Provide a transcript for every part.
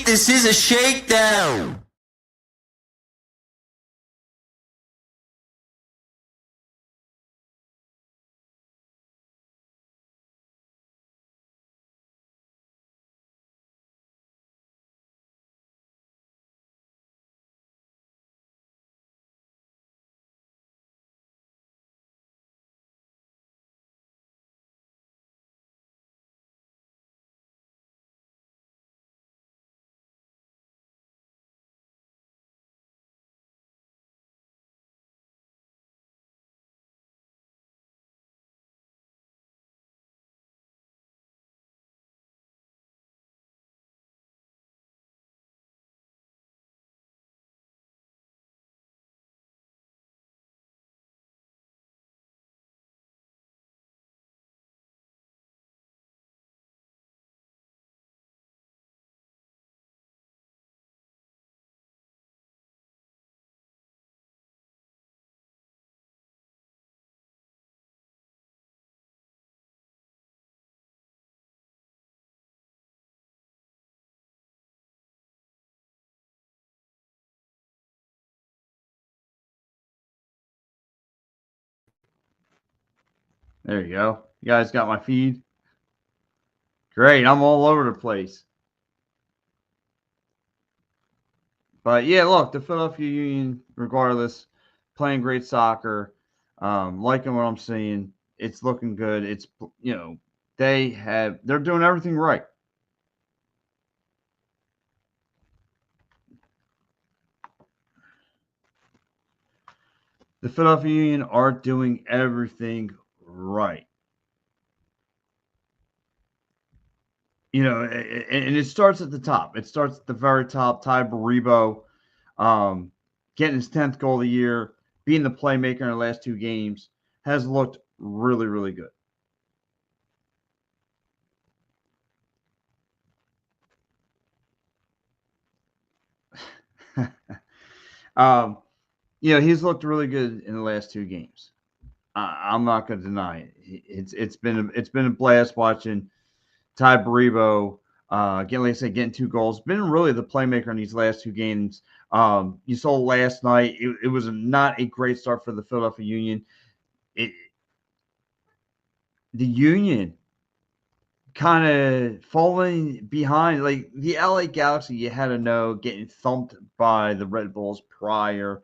This is a shakedown. There you go. You guys got my feed? Great. I'm all over the place. But yeah, look, the Philadelphia Union, regardless, playing great soccer, liking what I'm seeing. It's looking good. It's they're doing everything right. The Philadelphia Union are doing everything right. And it starts at the top. It starts at the very top. Ty Baribo, getting his 10th goal of the year, being the playmaker in the last two games, has looked really, really good. He's looked really good in the last two games. I'm not going to deny it. It's been a blast watching Ty Baribo. Again, like I said, getting two goals. Been really the playmaker in these last two games. You saw last night. It was not a great start for the Philadelphia Union. The Union kind of falling behind. Like the LA Galaxy, you had to know, getting thumped by the Red Bulls prior.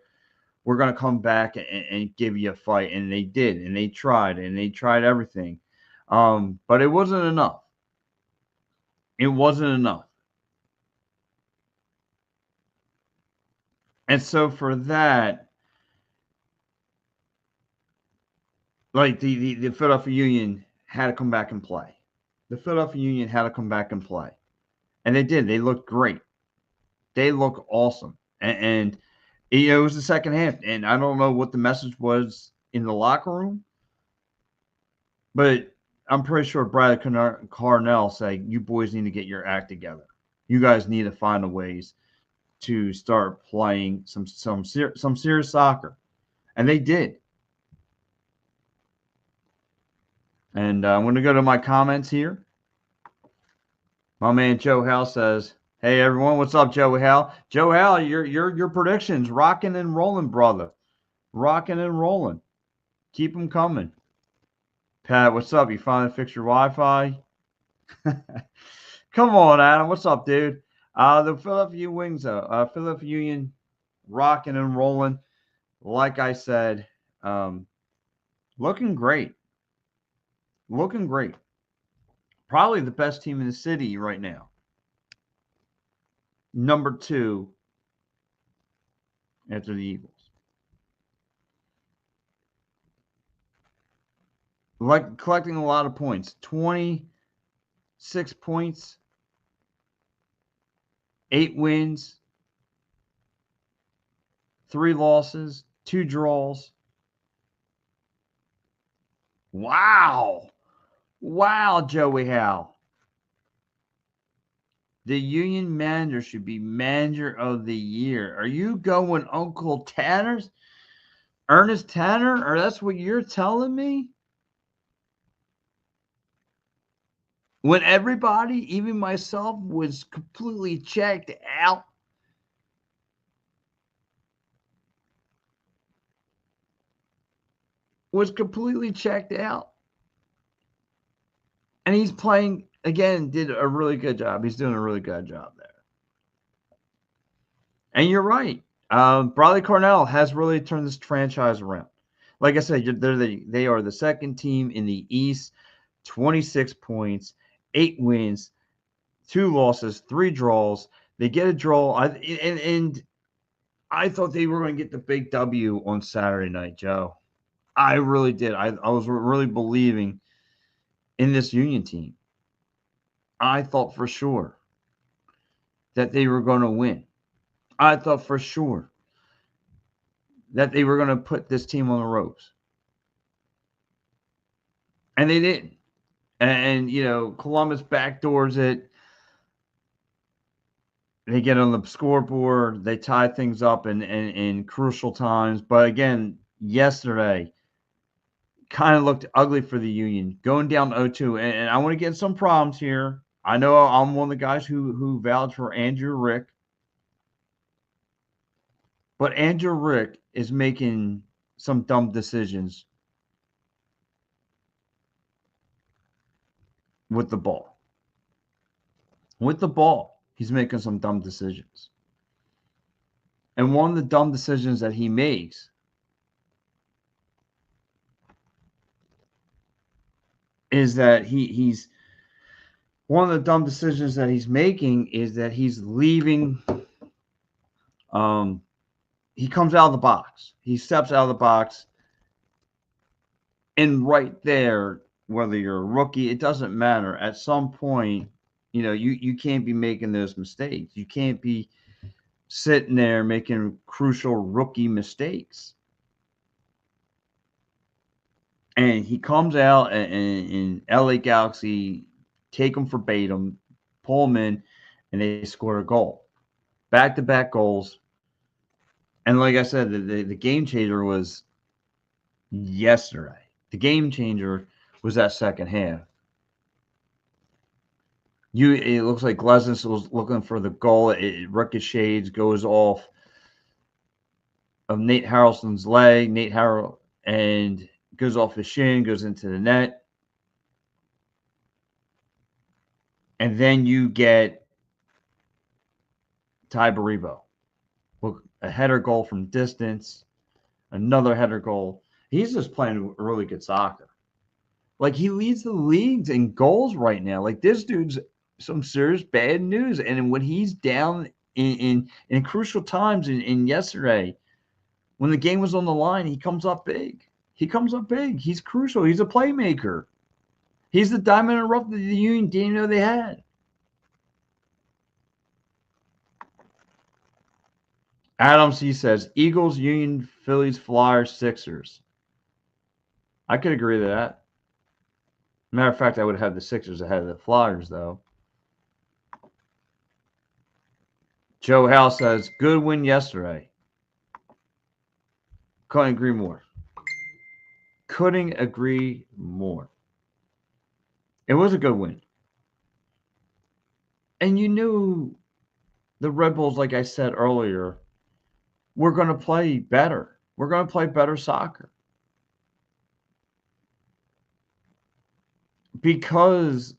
We're going to come back and give you a fight. And they did. And they tried everything. But it wasn't enough. It wasn't enough. And so for that, like the Philadelphia Union had to come back and play. The Philadelphia Union had to come back and play. And they did. They looked great. They look awesome. And it was the second half. And I don't know what the message was in the locker room, but I'm pretty sure Brad Carnell said, you boys need to get your act together. You guys need to find a ways to start playing some serious soccer. And they did. And I'm going to go to my comments here. My man Joe Hal says, "Hey everyone, what's up, Joe Hal? Joe Hal, your predictions rocking and rolling, brother, rocking and rolling. Keep them coming." Pat, what's up? You finally fixed your Wi-Fi? Come on, Adam. What's up, dude? The Philadelphia Wings, Philadelphia Union, rocking and rolling. Like I said, looking great. Looking great. Probably the best team in the city right now. Number 2 after the Eagles. Like collecting a lot of points. 26 points, 8 wins, 3 losses, 2 draws. Wow. Wow, Joey Howe. The Union manager should be manager of the year. Are you going Uncle Tanner's? Ernest Tanner? Or that's what you're telling me? when everybody, even myself, was completely checked out. Was completely checked out. And he's playing, again, did a really good job. He's doing a really good job there. And you're right. Bradley Cornell has really turned this franchise around. Like I said, they are the second team in the East, 26 points, 8 wins, 2 losses, 3 draws. They get a draw. And I thought they were going to get the big W on Saturday night, Joe. I really did. I was really believing in this Union team. I thought for sure that they were going to win. I thought for sure that they were going to put this team on the ropes. And they didn't. And Columbus backdoors it. They get on the scoreboard. They tie things up in crucial times. But again, yesterday kind of looked ugly for the Union, going down 0-2. And I want to get some problems here. I know I'm one of the guys who vouched for Andrew Rick. But Andrew Rick is making some dumb decisions with the ball. With the ball, he's making some dumb decisions. And one of the dumb decisions that he makes is that he's one of the dumb decisions that he's making is that he's leaving. He comes out of the box. He steps out of the box. And right there, whether you're a rookie, it doesn't matter. At some point, you can't be making those mistakes. You can't be sitting there making crucial rookie mistakes. And he comes out and LA Galaxy take him for Batum, pull him in, and they score a goal. Back-to-back goals. And like I said, the game changer was yesterday. The game changer was that second half. It looks like Glesnes was looking for the goal. It ricochets, goes off of Nate Harrelson's leg. Nate Harrell and goes off his shin, goes into the net. And then you get Ty Baribo. A header goal from distance, another header goal. He's just playing really good soccer. Like, he leads the leagues in goals right now. Like, this dude's some serious bad news. And when he's down in crucial times in yesterday, when the game was on the line, he comes up big. He comes up big. He's crucial. He's a playmaker. He's the diamond in the rough that the Union didn't know they had. Adam C says, Eagles, Union, Phillies, Flyers, Sixers. I could agree to that. Matter of fact, I would have the Sixers ahead of the Flyers, though. Joe Howe says, good win yesterday. Couldn't agree more. Couldn't agree more. It was a good win. And you knew the Red Bulls, like I said earlier, were going to play better. We're going to play better soccer. Because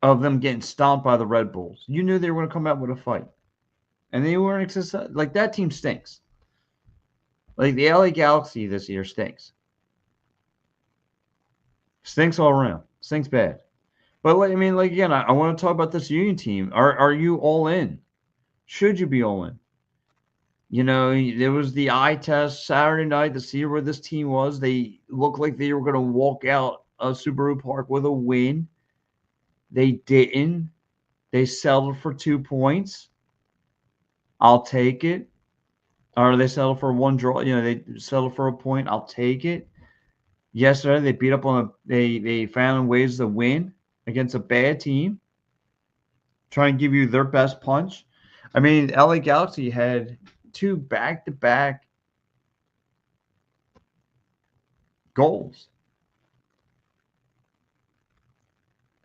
of them getting stomped by the Red Bulls. You knew they were going to come out with a fight. And they weren't like, that team stinks. Like, the LA Galaxy this year stinks. Stinks all around. Stinks bad. But, I mean, like, again, I want to talk about this Union team. Are you all in? Should you be all in? There was the eye test Saturday night to see where this team was. They looked like they were going to walk out of Subaru Park with a win. They didn't. They settled for 2 points. I'll take it. Or they settled for one draw. They settled for a point. I'll take it. Yesterday, they beat up on they found ways to win against a bad team. Try and give you their best punch. I mean, LA Galaxy had 2 back-to-back goals.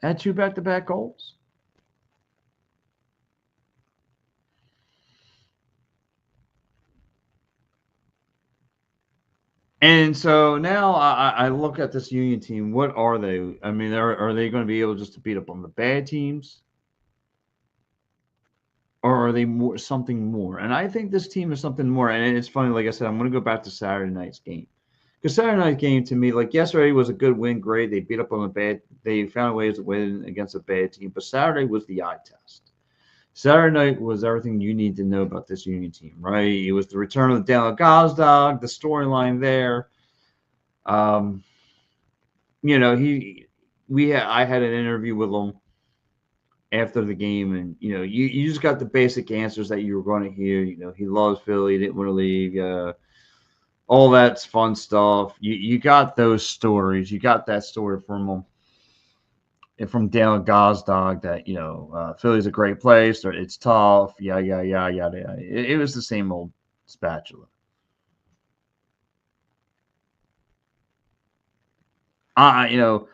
Had 2 back-to-back goals. And so now I look at this Union team. What are they? I mean, are they going to be able just to beat up on the bad teams? Or are they more something more? And I think this team is something more. And it's funny, like I said, I'm going to go back to Saturday night's game. Because Saturday night game to me, like yesterday was a good win, great. They beat up on the bad. They found ways to win against a bad team. But Saturday was the eye test. Saturday night was everything you need to know about this Union team, right? It was the return of the Daniel Gazdag, the storyline there. Um, I had an interview with him after the game, and you just got the basic answers that you were going to hear. He loves Philly, didn't want to leave, all that's fun stuff. You got those stories. You got that story from him and from Daniel Gazdag that Philly's a great place, or it's tough, yeah, yeah, yeah, yada yada. It was the same old spatula. You know,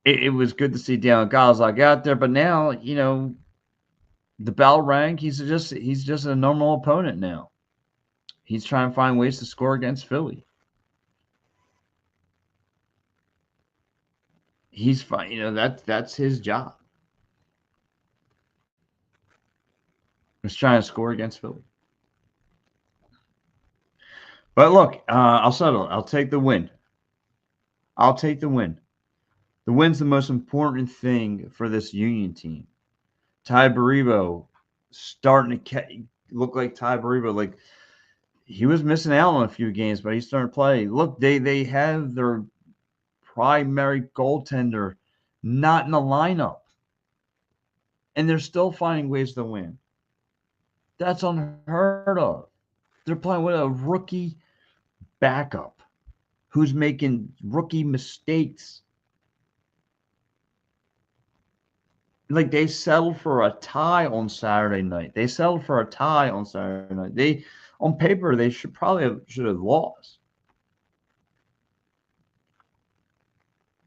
it was good to see Daniel Gazdag out there, but now the bell rang. He's just a normal opponent now. He's trying to find ways to score against Philly. He's fine. That's his job. He's trying to score against Philly. But look, I'll settle. I'll take the win. I'll take the win. The win's the most important thing for this Union team. Ty Baribo starting to look like Ty Baribo. Like he was missing out on a few games, but he's starting to play. Look, they have their primary goaltender not in the lineup, and they're still finding ways to win. That's unheard of. They're playing with a rookie backup who's making rookie mistakes. Like they settled for a tie on Saturday night. They on paper they should have lost,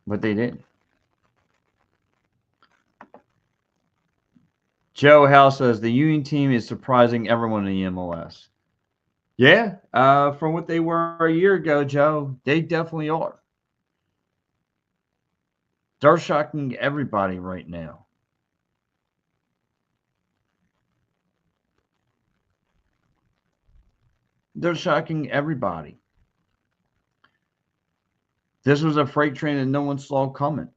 but they didn't. Joe House says the Union team is surprising everyone in the MLS. Yeah, from what they were a year ago, Joe, they definitely are. They're shocking everybody right now. They're shocking everybody. This was a freight train that no one saw coming.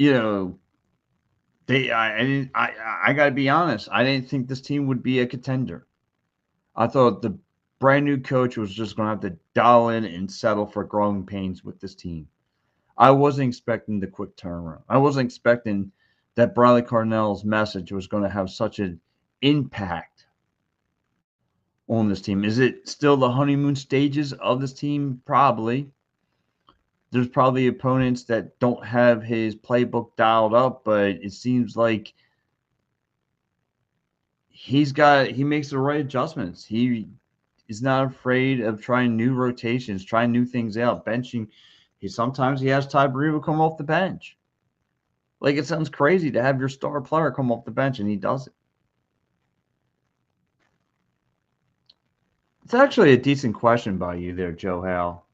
You know, I got to be honest. I didn't think this team would be a contender. I thought the brand new coach was just going to have to dial in and settle for growing pains with this team. I wasn't expecting the quick turnaround. I wasn't expecting that Bradley Carnell's message was going to have such an impact on this team. Is it still the honeymoon stages of this team? Probably. There's probably opponents that don't have his playbook dialed up, but it seems like he makes the right adjustments. He is not afraid of trying new rotations, trying new things out, benching. Sometimes he has Ty Baribo come off the bench. Like it sounds crazy to have your star player come off the bench, and he does it. It's actually a decent question by you there, Joe Howe.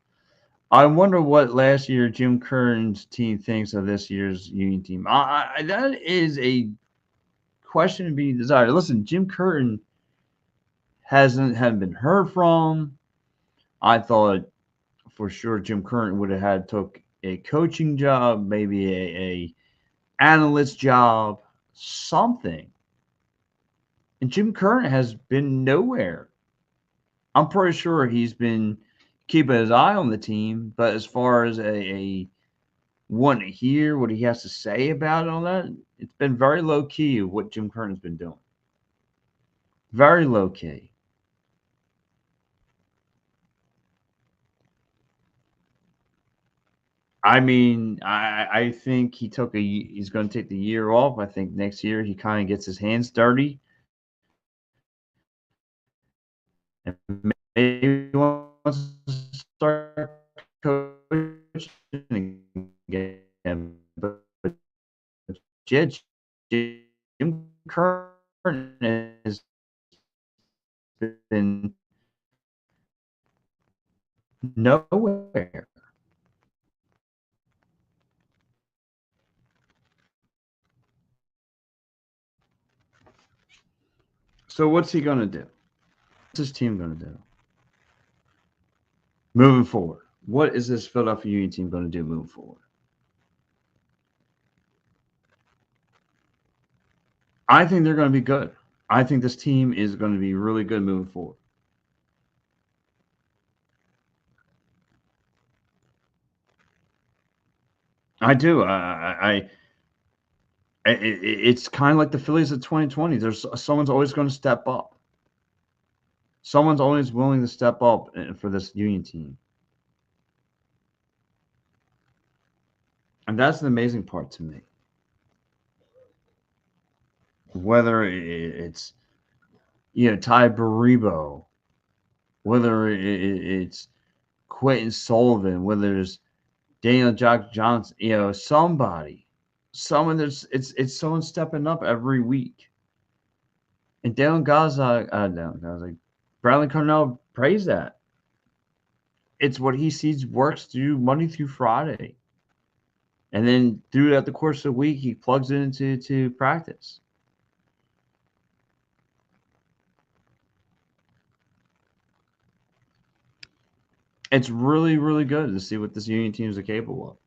I wonder what last year Jim Curtin's team thinks of this year's Union team. That is a question to be desired. Listen, Jim Curtin hadn't been heard from. I thought for sure Jim Curtin would have took a coaching job, maybe a analyst job, something. And Jim Curtin has been nowhere. I'm pretty sure he's been keeping his eye on the team, but as far as a want to hear what he has to say about it, all that, it's been very low key of what Jim Curtin's been doing. Very low key. I mean, I think he's going to take the year off. I think next year he kind of gets his hands dirty, and maybe wants to start coaching again, but Jim Curtin has been nowhere. So what's he going to do? What's his team going to do moving forward? What is this Philadelphia Union team going to do moving forward? I think they're going to be good. I think this team is going to be really good moving forward. I do. It's kind of like the Phillies of 2020. Someone's always going to step up. Someone's always willing to step up for this Union team. And that's the amazing part to me. Whether it's Ty Baribo, whether it's Quentin Sullivan, whether it's Daniel Jock Johnson, someone it's someone stepping up every week. And Dalen Gaza, Bradley Cornell praised that. It's what he sees works through Monday through Friday. And then throughout the course of the week, he plugs it into practice. It's really, really good to see what this Union teams are capable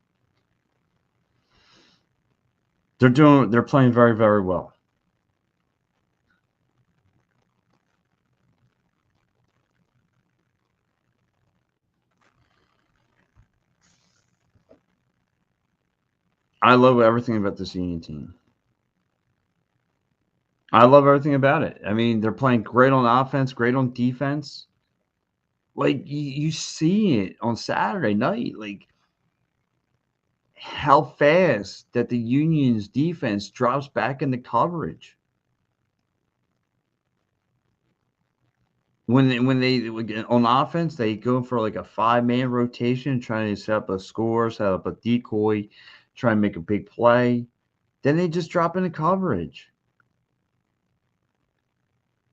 of. They're playing very, very well. I love everything about this Union team. I love everything about it. I mean, they're playing great on offense, great on defense. Like you see it on Saturday night, like how fast that the Union's defense drops back into coverage. When they on offense, they go for like a 5-man rotation, trying to set up a score, set up a decoy, try and make a big play. Then they just drop into coverage.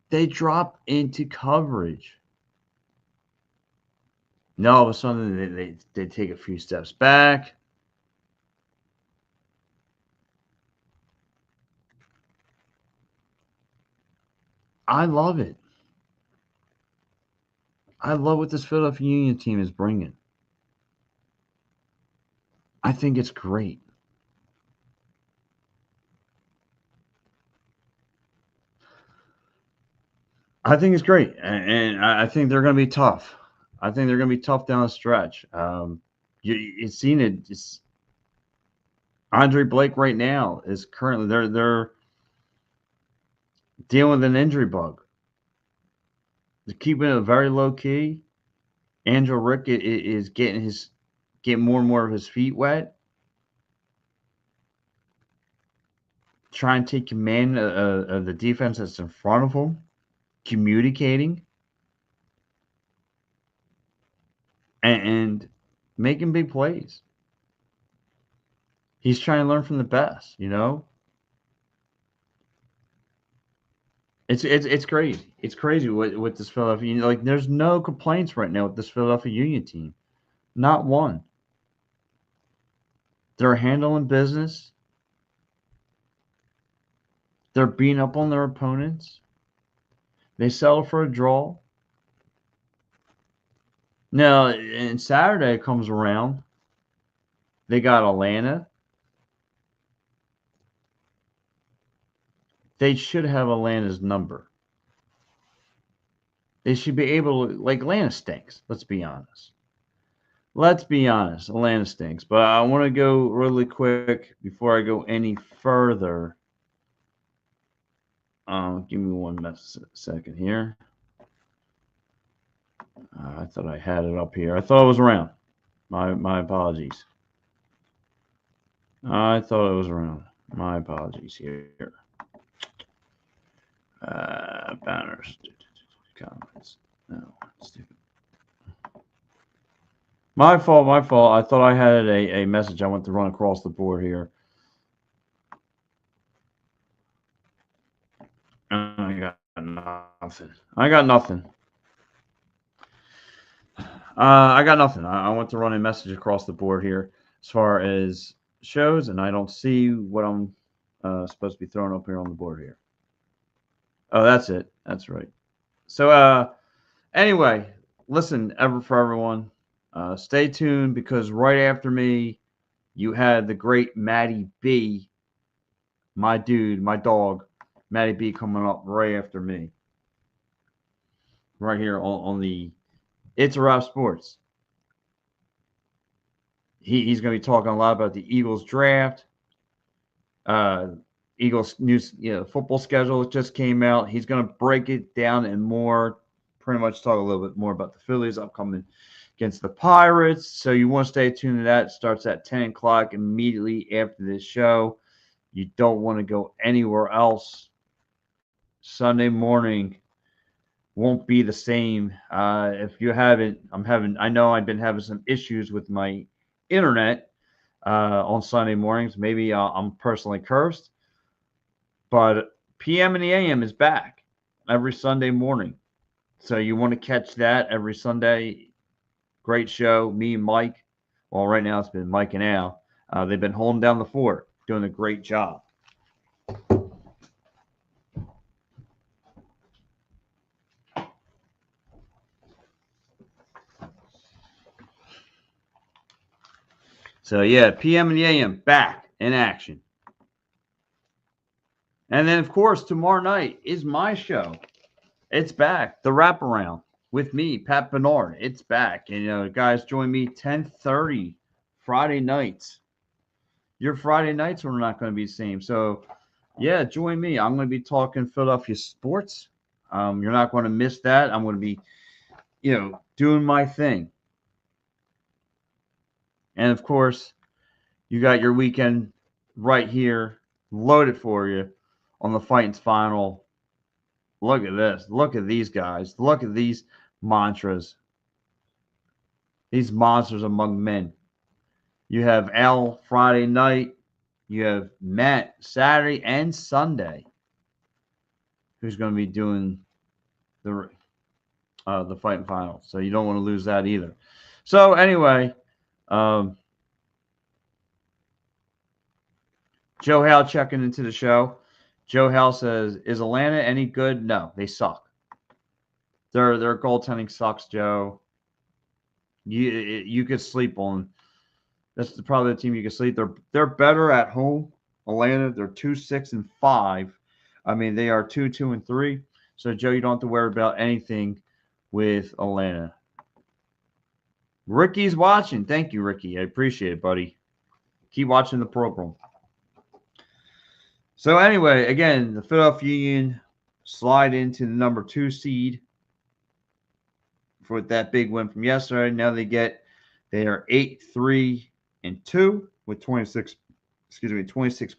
They drop into coverage. Now all of a sudden they take a few steps back. I love it. I love what this Philadelphia Union team is bringing. I think it's great. I think it's great, and I think they're going to be tough. I think they're going to be tough down the stretch. You've seen it. It's Andre Blake right now is currently they're dealing with an injury bug. They're keeping it very low key. Angel Rick is getting more and more of his feet wet. Trying to take command of the defense that's in front of him, communicating, and making big plays. He's trying to learn from the best, It's crazy. It's crazy with this Philadelphia Union. Like, there's no complaints right now with this Philadelphia Union team. Not one. They're handling business. They're beating up on their opponents. They settle for a draw. Now, and Saturday comes around. They got Atlanta. They should have Atlanta's number. They should be able to, like, Atlanta stinks. Let's be honest. Atlanta stinks. But I want to go really quick before I go any further. Give me one second here. I thought I had it up here. I thought it was around. My apologies. I thought it was around. My apologies here. Banners. Comments. No. Stupid. My fault, my fault. I thought I had a message I want to run across the board here. I got nothing. I got nothing. I got nothing. I want to run a message across the board here as far as shows, and I don't see what I'm supposed to be throwing up here on the board here. Oh, that's it. That's right. So, anyway, listen, for everyone, stay tuned because right after me, you had the great Matty B, my dude, my dog, Matty B coming up right after me, right here on the It's a Wrap Sports. He's going to be talking a lot about the Eagles draft. Uh, Eagles news, football schedule just came out. He's going to break it down and more, pretty much talk a little bit more about the Phillies upcoming against the Pirates. So you want to stay tuned to that. It starts at 10 o'clock immediately after this show. You don't want to go anywhere else. Sunday morning won't be the same. If you haven't, I know I've been having some issues with my internet on Sunday mornings. Maybe I'm personally cursed, but PM and the AM is back every Sunday morning. So you want to catch that every Sunday. Great show. Me and Mike. Well, right now it's been Mike and Al. They've been holding down the fort, doing a great job. So yeah, PM and the AM back in action. And then of course tomorrow night is my show. It's back, the wraparound with me, Pat Bernard. It's back, and guys, join me 10:30 Friday nights. Your Friday nights are not going to be the same. So yeah, join me. I'm going to be talking Philadelphia sports. You're not going to miss that. I'm going to be, doing my thing. And of course, you got your weekend right here loaded for you on the Fightins Final. Look at this. Look at these guys. Look at these mantras. These monsters among men. You have Al Friday night. You have Matt Saturday and Sunday, who's going to be doing the Fighting Final. So you don't want to lose that either. So anyway, Joe Howe checking into the show. Joe Howe says, "Is Atlanta any good?" No, they suck. Their goaltending sucks, Joe. You could sleep on. That's probably the team you can sleep. They're better at home. Atlanta, they're 2-6-5. I mean, they are 2-2-3. So Joe, you don't have to worry about anything with Atlanta. Ricky's watching. Thank you, Ricky. I appreciate it, buddy. Keep watching the program. So anyway, again, the Philadelphia Union slide into the number 2 seed for that big win from yesterday. Now they are 8-3-2 with 26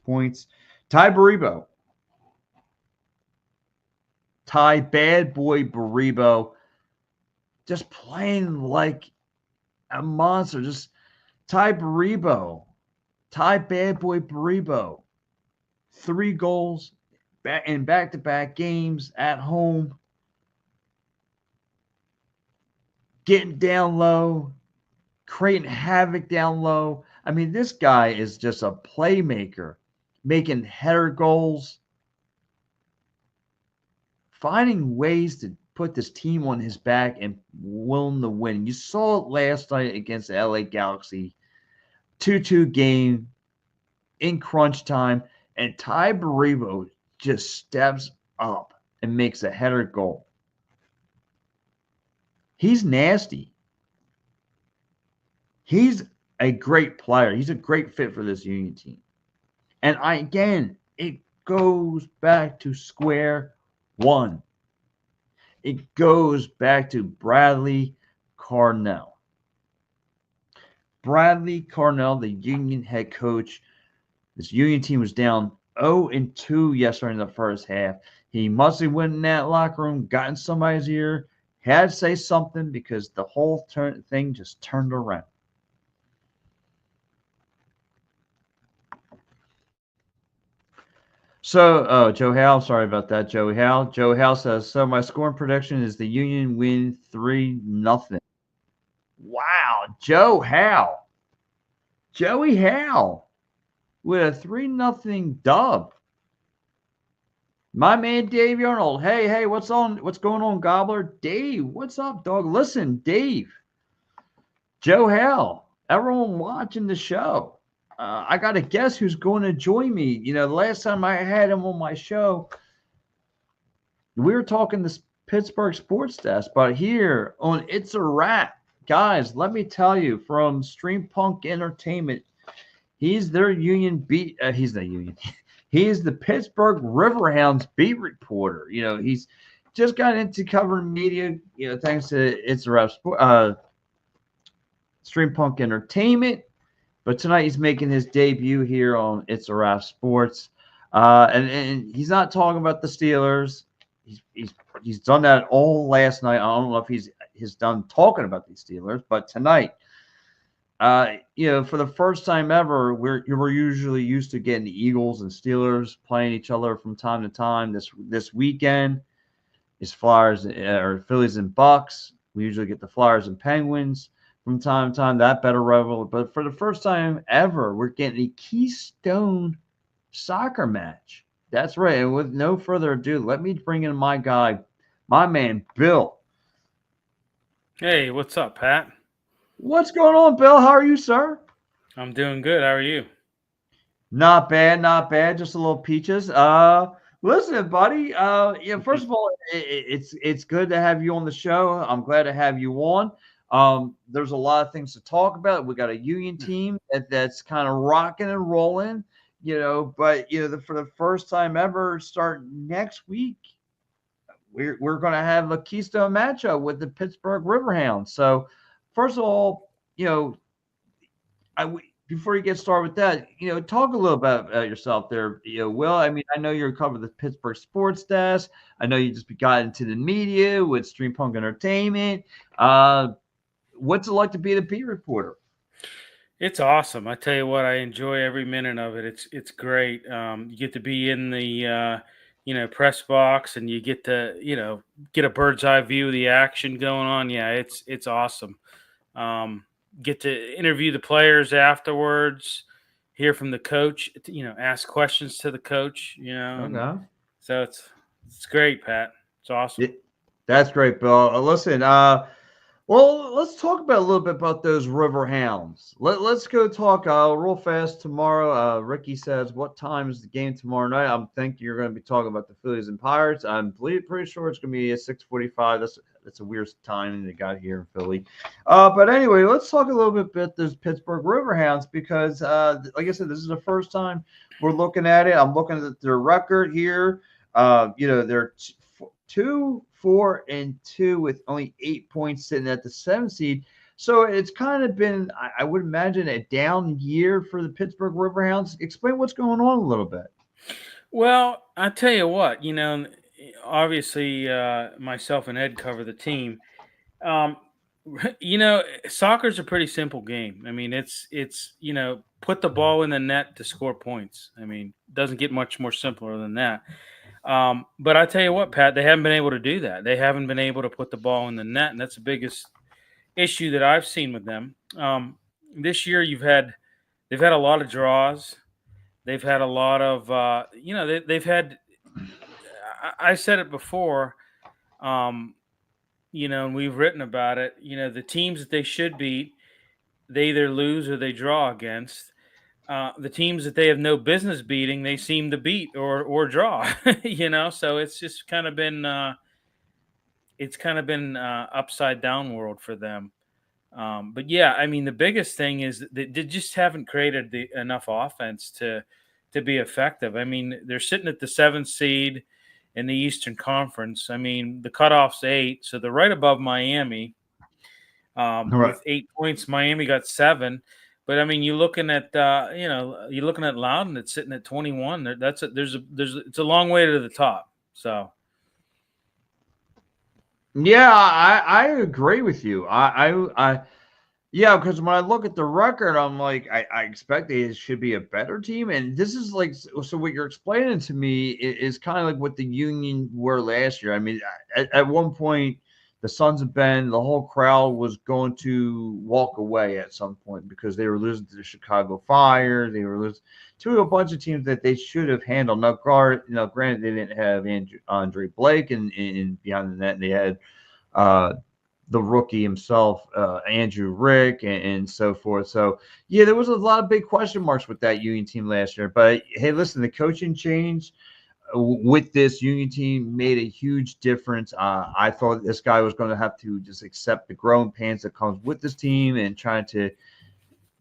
points. Ty Baribo. Ty Bad Boy Baribo just playing like a monster. Just Ty Baribo. Ty Bad Boy Baribo. 3 goals in back-to-back games at home. Getting down low. Creating havoc down low. I mean, this guy is just a playmaker. Making header goals. Finding ways to put this team on his back and win the win. You saw it last night against the LA Galaxy. 2-2 game in crunch time. And Ty Baribo just steps up and makes a header goal. He's nasty. He's a great player. He's a great fit for this Union team. And it goes back to square one. It goes back to Bradley Carnell. Bradley Carnell, the Union head coach. This Union team was down 0-2 yesterday in the first half. He must have went in that locker room, got in somebody's ear, Had to say something because the whole thing just turned around. So, oh, Joe Howe, sorry about that, Joey Howe. Joe Howe says, so my scoring prediction is the Union win 3-0. Wow, Joe Howe. Joey Howe with a 3-0 dub. My man Dave Arnold. Hey, what's going on, Gobbler? Dave, what's up, dog? Listen, Dave. Joe Howe, everyone watching the show. I got to guess who's going to join me. The last time I had him on my show, we were talking this Pittsburgh sports desk, but here on It's a Wrap, guys, let me tell you, from Stream Punk Entertainment, he's their Union beat. He's the Union. He's the Pittsburgh Riverhounds beat reporter. He's just got into covering media. Thanks to It's a Wrap Stream Punk Entertainment. But tonight he's making his debut here on It's a Wrap Sports, and he's not talking about the Steelers. He's done that all last night. I don't know if he's done talking about these Steelers, but tonight, for the first time ever, we're usually used to getting the Eagles and Steelers playing each other from time to time. This weekend is Flyers or Phillies and Bucks. We usually get the Flyers and Penguins from time to time, that better rivalry. But for the first time ever, we're getting a Keystone soccer match. That's right. And with no further ado, let me bring in my guy, my man, Bill. Hey, what's up, Pat? What's going on, Bill? How are you, sir? I'm doing good. How are you? Not bad, not bad. Just a little peaches. Listen, buddy. First of all, it's good to have you on the show. I'm glad to have you on. There's a lot of things to talk about. We got a Union team that's kind of rocking and rolling, but for the first time ever, starting next week, we're going to have a Keystone matchup with the Pittsburgh Riverhounds. So, first of all, before you get started with that, talk a little about yourself there. Will, I mean, I know you're covering the Pittsburgh sports desk. I know you just got into the media with Stream Punk Entertainment. What's it like to be the beat reporter? It's awesome. I tell you what, I enjoy every minute of it. It's great. You get to be in the press box, and you get to get a bird's eye view of the action going on. Yeah, it's awesome. Get to interview the players afterwards, hear from the coach. Ask questions to the coach. Okay. So it's great, Pat. It's awesome. That's great, Bill. Listen, well, let's talk about a little bit about those Riverhounds. Let's go talk real fast tomorrow. Ricky says, what time is the game tomorrow night? I'm thinking you're going to be talking about the Phillies and Pirates. I'm pretty sure it's going to be at 6:45. That's a weird time they got here in Philly. But anyway, let's talk a little bit about those Pittsburgh Riverhounds because, like I said, this is the first time we're looking at it. I'm looking at their record here. They're 2-4-2 with only 8 points sitting at the 7th seed. So it's kind of been, I would imagine, a down year for the Pittsburgh Riverhounds. Explain what's going on a little bit. Well, I tell you what, obviously myself and Ed cover the team. Soccer's a pretty simple game. I mean, it's put the ball in the net to score points. I mean, it doesn't get much more simpler than that. But I tell you what, Pat, they haven't been able to do that. They haven't been able to put the ball in the net, and that's the biggest issue that I've seen with them. This year, they've had a lot of draws. They've had a lot of, they've had. I said it before, and we've written about it. The teams that they should beat, they either lose or they draw against. The teams that they have no business beating, they seem to beat or draw, so it's just kind of been upside down world for them. But yeah, I mean, the biggest thing is that they just haven't created enough offense to be effective. I mean, they're sitting at the 7th seed in the Eastern Conference. I mean, the cutoff's 8, so they're right above Miami. Right. With 8 points, Miami got 7. But I mean, you're looking at Loudon that's sitting at 21. It's a long way to the top. So Yeah, I agree with you. Yeah, because when I look at the record, I'm like, I expect it should be a better team, and this is like, so what you're explaining to me is kind of like what the Union were last year. I mean, at one point, the Sons of Ben, the whole crowd was going to walk away at some point because they were losing to the Chicago Fire. They were losing to a bunch of teams that they should have handled. Now, granted, they didn't have Andre Blake and behind the net, they had uh, the rookie himself, Andrew Rick, and so forth. So, yeah, there was a lot of big question marks with that Union team last year. But hey, listen, the coaching change with this Union team made a huge difference. I thought this guy was going to have to just accept the growing pains that comes with this team and trying to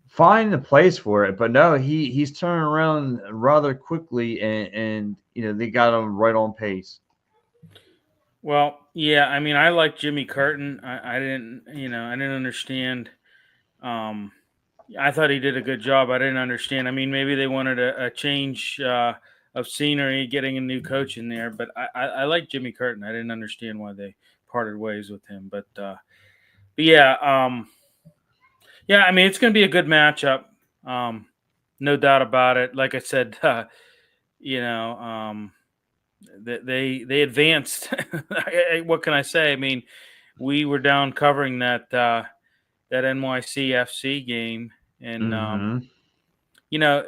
find a place for it. But no, he's turning around rather quickly, and they got him right on pace. Well, yeah, I mean, I like Jimmy Curtin. I didn't, I didn't understand. Um, I thought he did a good job. I didn't understand. I mean, maybe they wanted a change of scenery, getting a new coach in there. But I like Jimmy Curtin. I didn't understand why they parted ways with him. But yeah, yeah. I mean, it's going to be a good matchup. Um, no doubt about it. Like I said, you know, they advanced. What can I say? I mean, we were down covering that NYCFC game, and Mm-hmm. you know,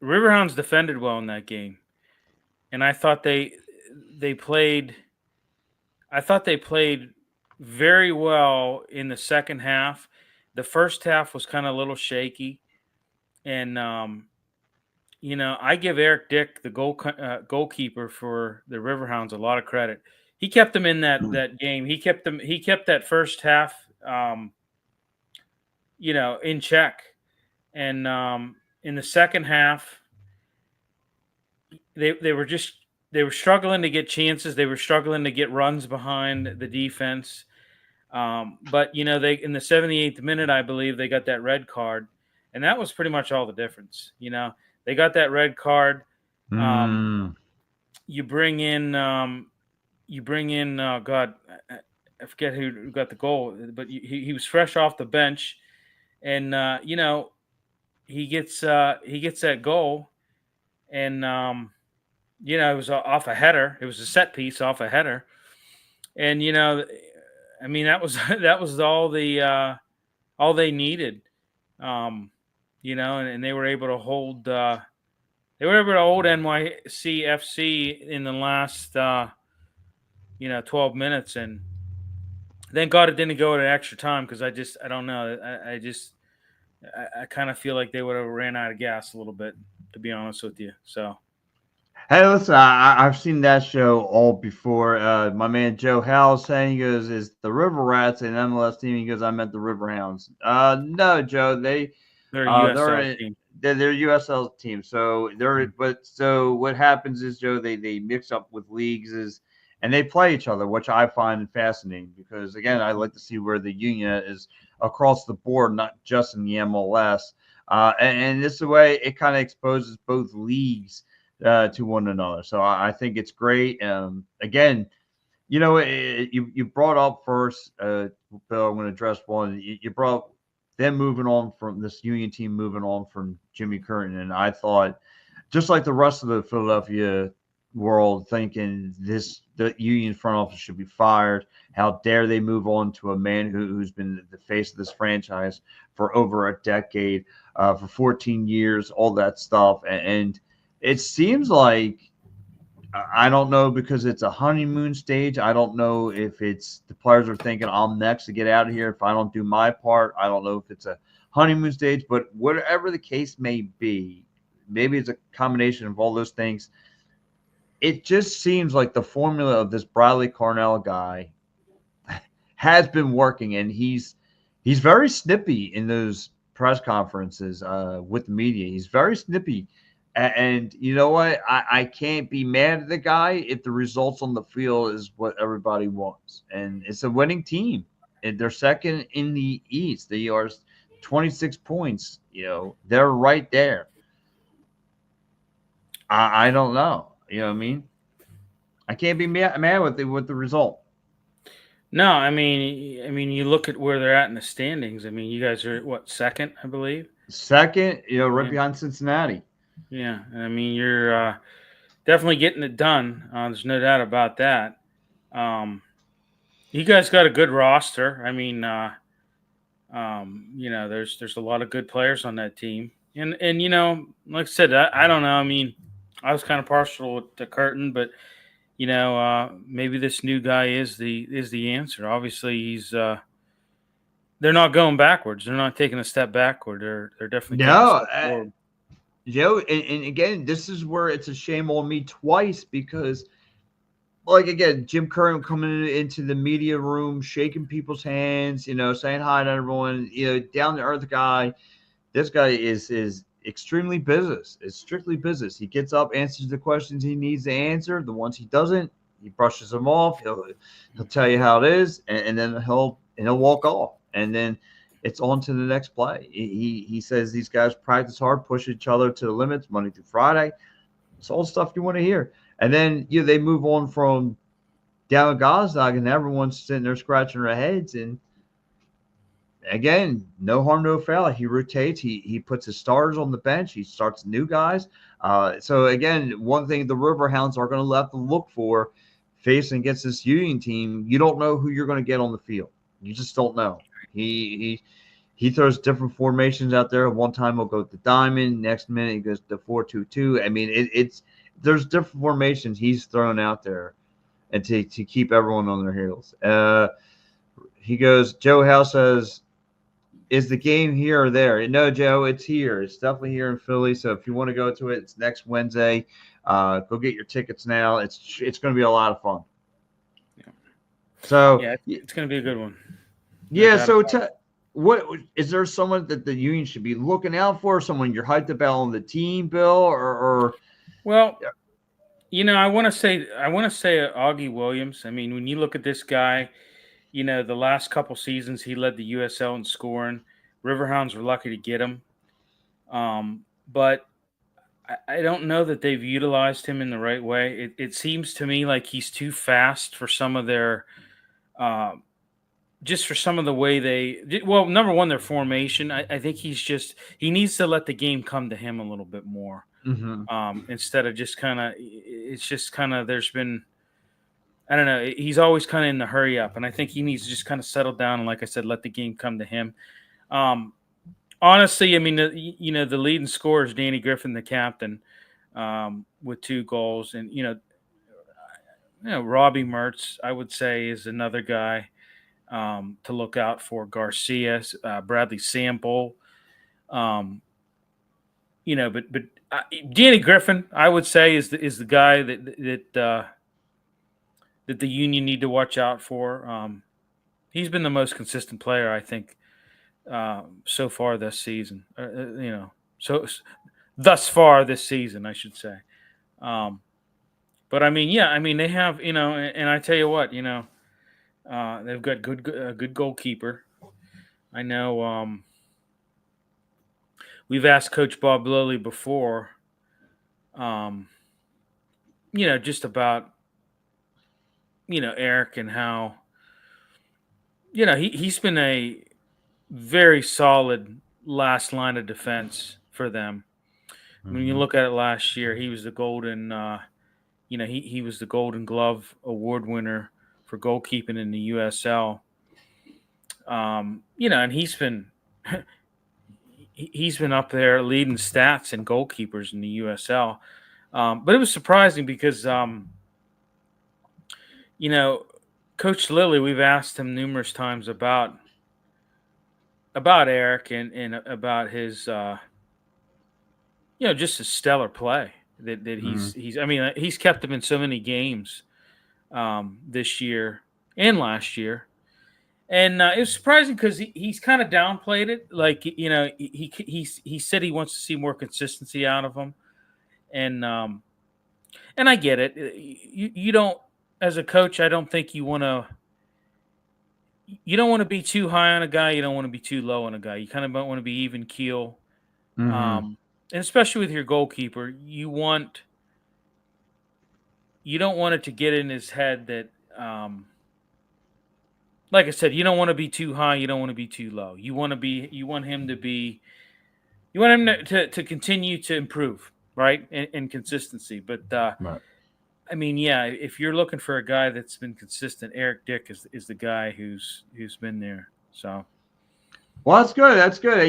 Riverhounds defended well in that game, and they played. I thought they played very well in the second half. The first half was kind of a little shaky, and I give Eric Dick, the goalkeeper for the Riverhounds, a lot of credit. He kept them in that game. He kept them. He kept that first half, in check, and in the second half, they were just they were struggling to get chances. They were struggling to get runs behind the defense. But they in the 78th minute, I believe they got that red card, and that was pretty much all the difference. They got that red card. Um, Mm. you bring in God, I forget who got the goal, but he was fresh off the bench, and he gets that goal, and it was off a header. It was a set piece off a header, and I mean that was that was all they needed, and they were able to hold. They were able to hold NYCFC in the last 12 minutes, and thank God it didn't go to extra time because I don't know. I kind of feel like they would have ran out of gas a little bit, to be honest with you. So Hey, listen, I've seen that show all before. My man Joe Howe saying, he goes, "Is the River Rats an MLS team?" He goes, "I meant the River Hounds." No, Joe, they're a they're USL a, team. they're USL team. So they're, Mm. but so what happens is, Joe, they mix up with leagues and they play each other, which I find fascinating because again, I like to see where the Union is across the board, not just in the MLS. And this way, it kind of exposes both leagues to one another. So I think it's great. Again, you brought up first, Bill. I'm going to address one. You brought up them moving on from this Union team, moving on from Jimmy Curtin, and I thought, just like the rest of the Philadelphia world, thinking the Union front office should be fired. How dare they move on to a man who's been the face of this franchise for over a decade, for 14 years, all that stuff, and it seems like I don't know because it's a honeymoon stage. I don't know if it's the players are thinking I'm next to get out of here if I don't do my part. I don't know if it's a honeymoon stage, but whatever the case may be, maybe it's a combination of all those things. It just seems like the formula of this Bradley Cornell guy has been working, and he's very snippy in those press conferences with the media. He's very snippy, and you know what? I can't be mad at the guy if the results on the field is what everybody wants, and it's a winning team. And they're second in the East. They are 26 points. They're right there. I don't know. You know what I mean? I can't be mad with the result. No, I mean, you look at where they're at in the standings. I mean, you guys are what, second, I believe. Second, right Yeah, behind Cincinnati. yeah. I mean, you're definitely getting it done. There's no doubt about that. Um, you guys got a good roster. I mean, there's a lot of good players on that team, and like I said, I don't know. I mean, I was kind of partial to Curtin, but maybe this new guy is the answer. Obviously, he's they're not going backwards. They're not taking a step backward. They're definitely taking a No, step forward. Joe, and again, this is where it's a shame on me twice because, like, again, Jim Curran coming into the media room, shaking people's hands, saying hi to everyone, down to earth guy. This guy is extremely business. It's strictly business. He gets up, answers the questions he needs to answer. The ones he doesn't, he brushes them off. He'll tell you how it is, and then he'll walk off, and then it's on to the next play. He says these guys practice hard, push each other to the limits Monday through Friday. It's all stuff you want to hear. And then they move on from down Gazdag, and everyone's sitting there scratching their heads. And again, no harm, no foul. He rotates. He puts his starters on the bench. He starts new guys. So again, one thing the Riverhounds are going to have to look for facing against this Union team, you don't know who you're going to get on the field. You just don't know. He throws different formations out there. One time he'll go to the diamond. Next minute he goes to 4-2-2. I mean, there's different formations he's throwing out there, and to keep everyone on their heels. He goes. Joe House says, "Is the game here or there?" No, Joe, it's here. It's definitely here in Philly. So if you want to go to it, it's next Wednesday. Go get your tickets now. It's going to be a lot of fun. Yeah, So yeah, it's going to be a good one. No yeah. doubt So about it. what is there someone that the Union should be looking out for? Someone you're hyped about on the team, Bill, or Well, I want to say Augie Williams. I mean, when you look at this guy, the last couple seasons he led the USL in scoring. Riverhounds were lucky to get him, but I don't know that they've utilized him in the right way. It seems to me like he's too fast for some of their, uh, just for some of the way they. Well, number one, their formation. I think he needs to let the game come to him a little bit more, Mhm. instead of just kind of. It's just kind of there's been. I don't know. He's always kind of in the hurry up, and I think he needs to just kind of settle down and, like I said, let the game come to him. Um, Honestly, I mean, the leading scorer is Danny Griffin, the captain, with 2 goals, and Robbie Mertz, I would say, is another guy to look out for. Garcia, Bradley Sample, um, but Danny Griffin, I would say, is the guy that the Union need to watch out for. He's been the most consistent player, I think, so far this season. So thus far this season, I should say. Um, but I mean, yeah, I mean they have, and I tell you what, they've got good goalkeeper. I know. We've asked Coach Bob Lilly before, um, just about Eric and how he's been a very solid last line of defense for them. When you Mhm. look at it last year, he was the golden, he was the Golden Glove award winner for goalkeeping in the USL. And he's been up there leading stats and goalkeepers in the USL. But it was surprising because, you know, Coach Lilly, we've asked him numerous times about Eric and about his, just his stellar play that Mhm. he's. I mean, he's kept him in so many games this year and last year. And it was surprising because he's kind of downplayed it. Like he said he wants to see more consistency out of him, and and I get it. You don't, as a coach, I don't think you don't want to be too high on a guy. You don't want to be too low on a guy. You kind of want to be even keel. Mhm. And especially with your goalkeeper, you don't want it to get in his head that like I said, you don't want to be too high, you don't want to be too low. You want him to continue to improve, right? In consistency. But Right. I mean, yeah, if you're looking for a guy that's been consistent, Eric Dick is the guy who's been there. So Well, that's good. That's good.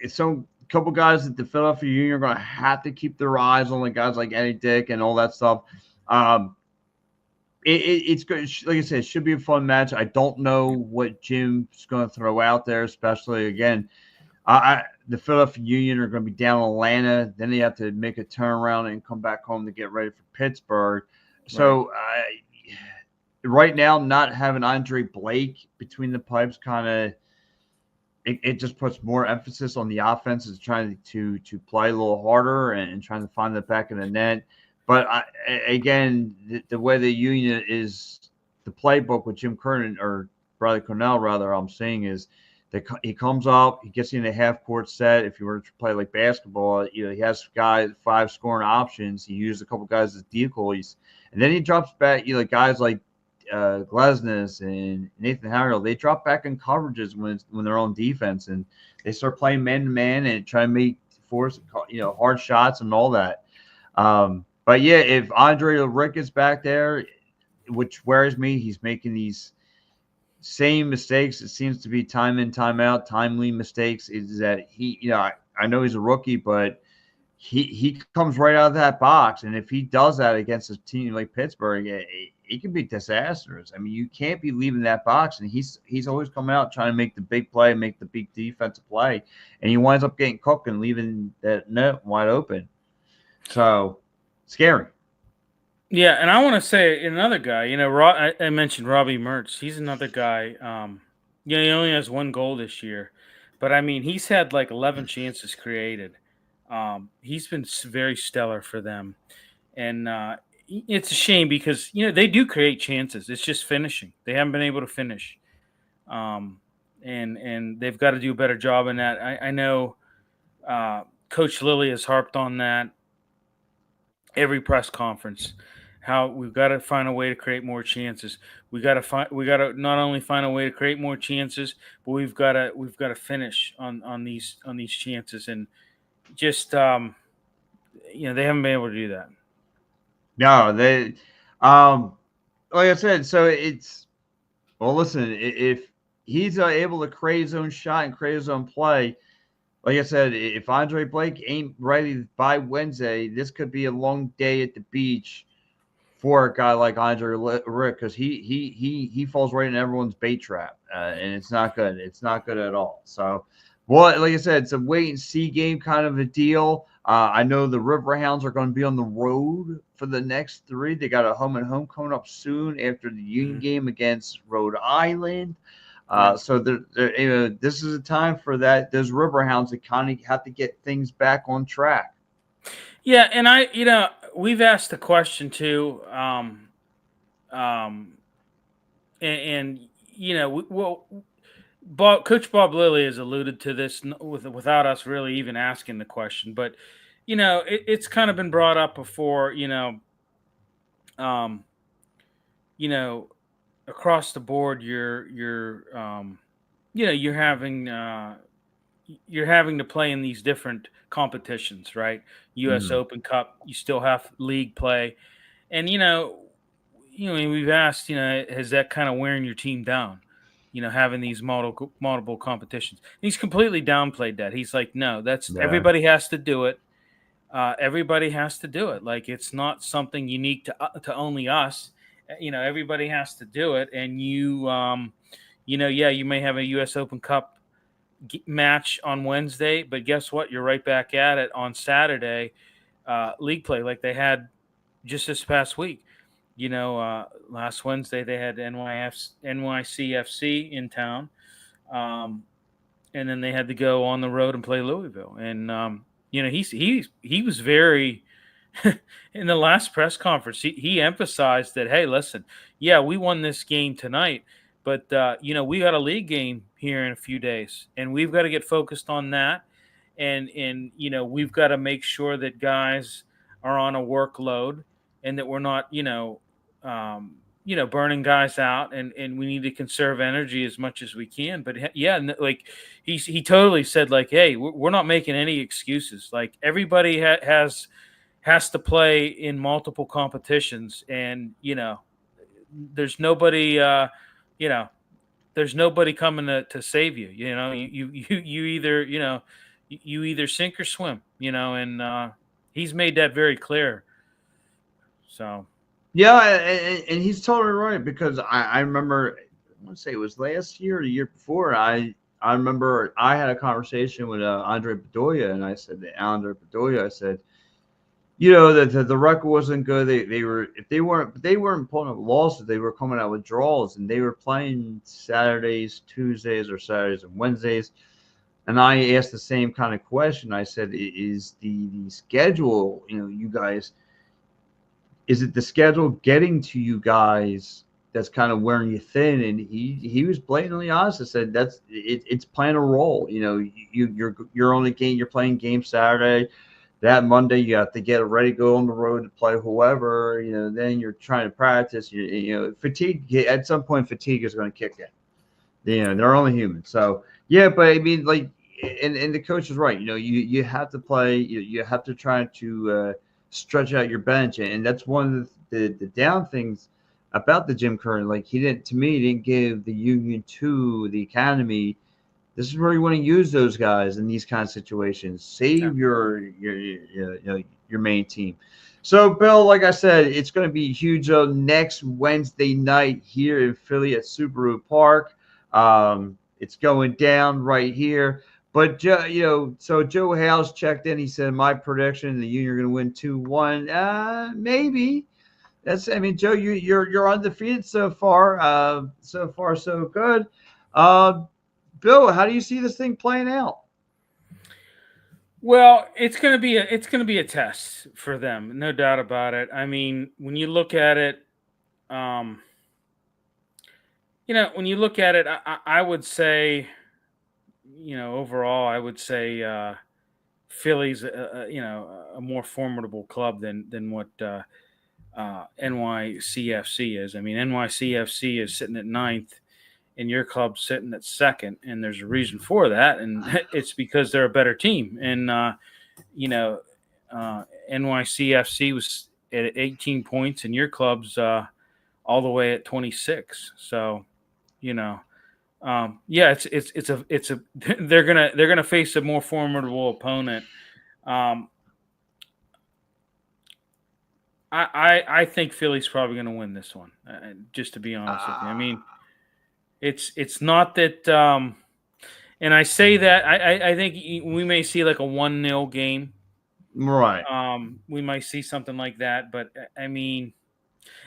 Some couple guys at the Philadelphia Union are going to have to keep their eyes on the guys like Eddie Dick and all that stuff. Um, it's good. Like I said, it should be a fun match. I don't know what Jim's going to throw out there, especially again. The Philadelphia Union are going to be down in Atlanta. Then they have to make a turnaround and come back home to get ready for Pittsburgh. So right now, not having Andre Blake between the pipes kind of it just puts more emphasis on the offense is trying to play a little harder and trying to find the back of the net. But again, the way the Union is the playbook with Jim Kernan or Bradley Cornell, rather, I'm saying is that he comes up, he gets in a half court set. If you were to play like basketball, he has guys 5 scoring options. He uses a couple guys as decoys, and then he drops back. Guys like Glesnes and Nathan Harrell, they drop back in coverages when they're on defense and they start playing man to man and try to make force hard shots and all that. But yeah, if Andre Rick is back there, which worries me, he's making these same mistakes. It seems to be time in, time out, timely mistakes. Is that I know he's a rookie, but he comes right out of that box, and if he does that against a team like Pittsburgh, it can be disastrous. I mean, you can't be leaving that box, and he's always coming out trying to make the big play, make the big defensive play, and he winds up getting cooked and leaving that net wide open. So scary. yeah, and I want to say another guy. I mentioned Robbie Mertz. He's another guy. He only has 1 goal this year, but I mean, he's had like 11 chances created. He's been very stellar for them, and it's a shame because they do create chances. It's just finishing. They haven't been able to finish, and they've got to do a better job in that. I know Coach Lilly has harped on that every press conference. How we've got to find a way to create more chances. We got to not only find a way to create more chances, but we've got to finish on these chances, and just they haven't been able to do that. No, they, like I said, so listen, if he's able to create his own shot and create his own play, like I said, if Andre Blake ain't ready by Wednesday, this could be a long day at the beach for a guy like Andre Rick because he falls right in everyone's bait trap, and it's not good. It's not good at all. So, well, like I said, it's a wait and see game kind of a deal. I know the Riverhounds are going to be on the road for the next 3. They got a home and home coming up soon after the Union game against Rhode Island. So this is a time for those Riverhounds to kind of have to get things back on track. Yeah, and we've asked the question too, and Coach Bob Lilly has alluded to this without us really even asking the question, but it's kind of been brought up before, across the board, you're having to play in these different competitions, right? U.S. Open Cup, you still have league play, and we've asked, has that kind of wearing your team down? Having these multiple competitions. He's completely downplayed that. He's like, no, everybody has to do it. Everybody has to do it. Like it's not something unique to only us. Everybody has to do it, and you may have a U.S. Open Cup match on Wednesday, but guess what? You're right back at it on Saturday, league play like they had just this past week. Last Wednesday they had NYCFC in town, and then they had to go on the road and play Louisville. And he was very in the last press conference. He emphasized that, hey, listen, yeah, we won this game tonight, but we got a league game here in a few days, and we've got to get focused on that. And we've got to make sure that guys are on a workload and that we're not burning guys out, and we need to conserve energy as much as we can. But yeah, like he totally said, like, hey, we're not making any excuses. Like everybody has to play in multiple competitions, and there's nobody, there's nobody coming to save you. You either you either sink or swim. And he's made that very clear. So. Yeah, and he's totally right because I remember, I want to say it was last year or the year before. I remember I had a conversation with Andre Bedoya, and I said to Andre Bedoya, I said, the record wasn't good. They were if they weren't pulling up losses, they were coming out with draws, and they were playing Saturdays, Tuesdays, or Saturdays and Wednesdays. And I asked the same kind of question. I said, is the schedule, you guys, is it the schedule getting to you guys that's kind of wearing you thin? And he was blatantly honest and said it's playing a role. You're on the game. You're playing game Saturday. That Monday you have to get ready to go on the road to play whoever. Then you're trying to practice. Fatigue at some point. Fatigue is going to kick in. They're only human. So yeah, but I mean, like, and the coach is right. You have to play. You have to try to stretch out your bench, and that's one of the down things about the Jim Curtin. Like he didn't give the Union to the academy. This is where you want to use those guys in these kind of situations. Save your main team. So, Bill, like I said, it's going to be huge next Wednesday night here in Philly at Subaru Park. It's going down right here. But so Joe Hales checked in. He said, "My prediction: the Union are going to win 2-1. Maybe. Joe, you're undefeated so far. So far, so good. Bill, how do you see this thing playing out?" Well, it's gonna be a test for them, no doubt about it. I mean, when you look at it, um, I would say, overall, I would say Philly's a more formidable club than what NYCFC is. I mean, NYCFC is sitting at ninth, and your club's sitting at second, and there's a reason for that, and it's because they're a better team. And NYCFC was at 18 points, and your club's all the way at 26. So, yeah, it's a they're gonna face a more formidable opponent. I think Philly's probably going to win this one. Just to be honest with you, I mean, it's not that. And I say that I think we may see like a 1-0 game. Right. We might see something like that, but I mean,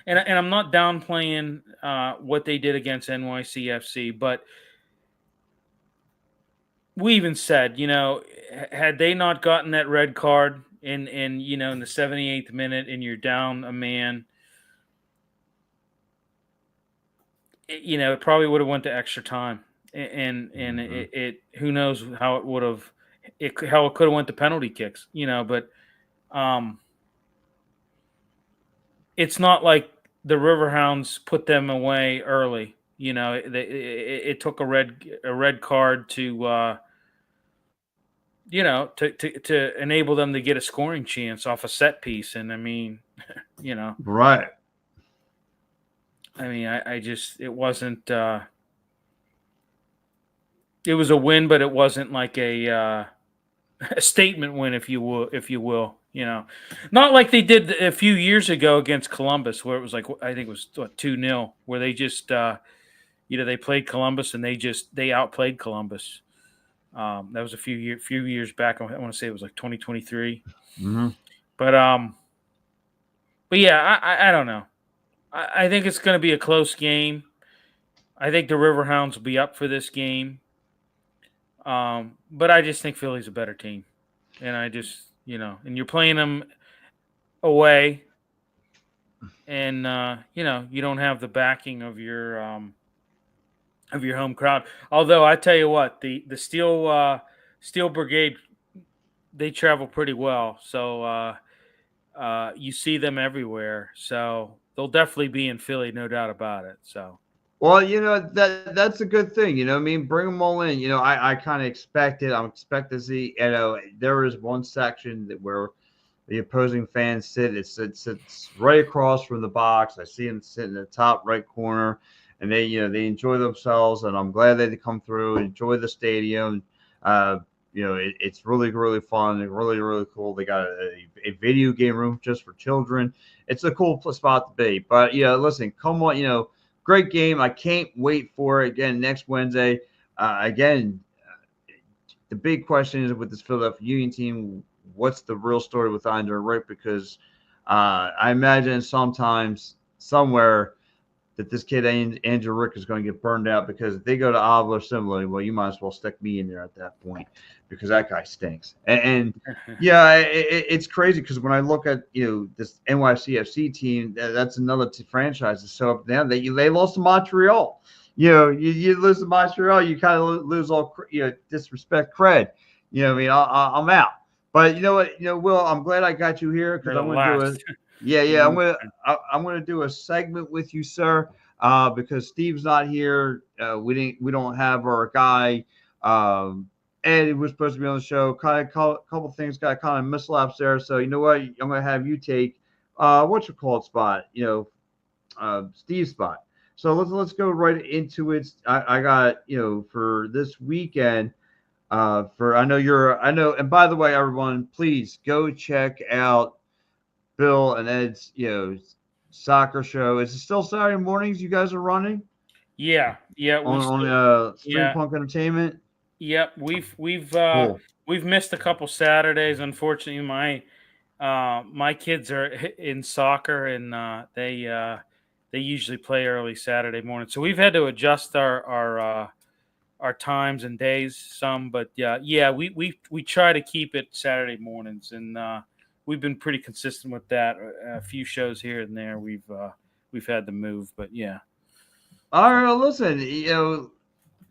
and I'm not downplaying what they did against NYCFC, but we even said, had they not gotten that red card in the 78th minute, and you're down a man, it probably would have went to extra time, and it who knows how it would have, how it could have went to penalty kicks, but it's not like the Riverhounds put them away early. It took a red card to to enable them to get a scoring chance off a set piece. And I mean, right. I mean, it wasn't, it was a win, but it wasn't like a statement win, if you will, not like they did a few years ago against Columbus, where it was like, I think it was 2-0, where they just, they played Columbus and they outplayed Columbus. That was a few years back. I want to say it was like 2023. Mm-hmm. But yeah, I don't know. I think it's going to be a close game. I think the Riverhounds will be up for this game. But I just think Philly's a better team. And I just, and you're playing them away, and, you don't have the backing of your home crowd. Although I tell you what, the Steel Brigade, they travel pretty well. So, you see them everywhere. So, they'll definitely be in Philly, no doubt about it. So. Well, that's a good thing. I mean, bring them all in. I kind of expected. I'm expecting to see. There is one section where the opposing fans sit. It's right across from the box. I see them sit in the top right corner, and they enjoy themselves. And I'm glad they come through and enjoy the stadium. It's really really fun and really really cool. They got a video game room just for children. It's a cool spot to be. But listen, come on, great game. I can't wait for it again next Wednesday. Again, the big question is with this Philadelphia Union team, what's the real story with Andre Wright? Because I imagine sometimes somewhere that this kid Andrew Rick is going to get burned out, because if they go to Avila similarly, well, you might as well stick me in there at that point, because that guy stinks. And yeah, it's crazy, because when I look at this NYCFC team, that's another franchise that's so up and down. They lost to Montreal. You lose to Montreal, you kind of lose all disrespect, cred. I mean, I'm out. But you know what, Will, I'm glad I got you here, because I'm going to do a yeah. I'm gonna do a segment with you, sir, because Steve's not here. We don't have our guy. Ed was supposed to be on the show. Kind of couple things got kind of mislaps there. So you know what? I'm gonna have you take spot. Steve's spot. So let's go right into it. I got for this weekend. I know. And by the way, everyone, please go check out Bill and Ed's, soccer show. Is it still Saturday mornings you guys are running? Yeah. On Spring Punk Entertainment. Yep, we've Cool. we've missed a couple Saturdays. Unfortunately, my kids are in soccer, and they usually play early Saturday morning. So we've had to adjust our times and days some. But we try to keep it Saturday mornings, and we've been pretty consistent with that. A few shows here and there we've had to move, but yeah. All right, listen,